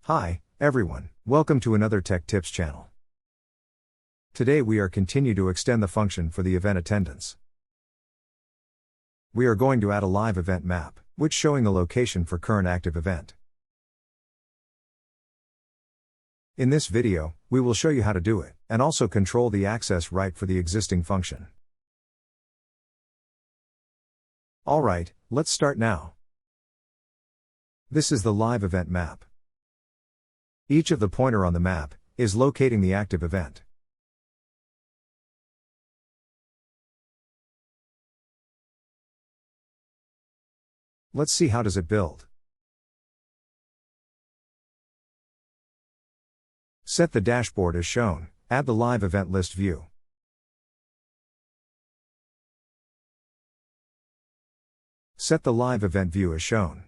Hi, everyone. Welcome to another Tech Tips channel. Today we are continue to extend the function for the event attendance. We are going to add a live event map, which showing the location for current active event. In this video, we will show you how to do it, and also control the access right for the existing function. Alright, let's start now. This is the live event map. Each of the pointer on the map is locating the active event. Let's see how does it build. Set the dashboard as shown, add the live event list view. Set the live event view as shown.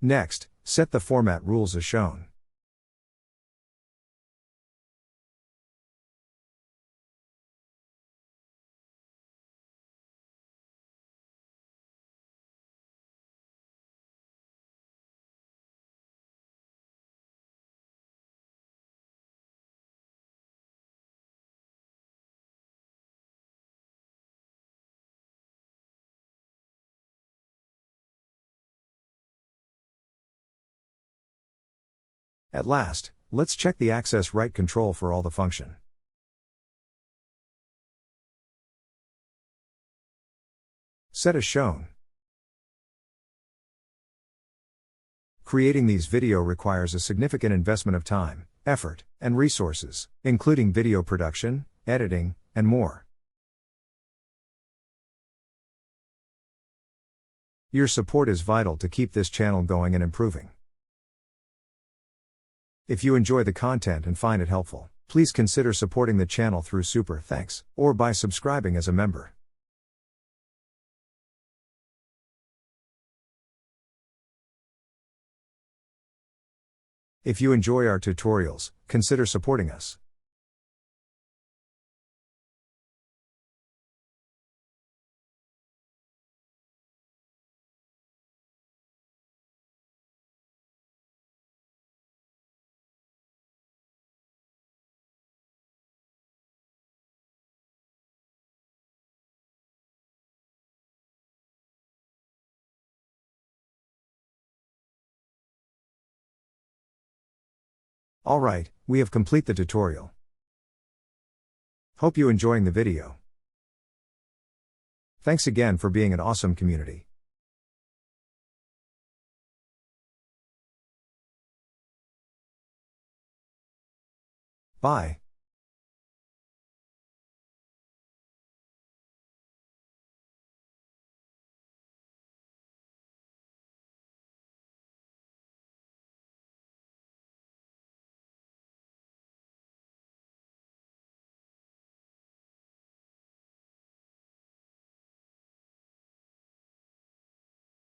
Next, set the format rules as shown. At last, let's check the access right control for all the function. Set as shown. Creating these video requires a significant investment of time, effort, and resources, including video production, editing, and more. Your support is vital to keep this channel going and improving. If you enjoy the content and find it helpful, please consider supporting the channel through Super Thanks, or by subscribing as a member. If you enjoy our tutorials, consider supporting us. Alright, we have complete the tutorial. Hope you enjoying the video. Thanks again for being an awesome community. Bye.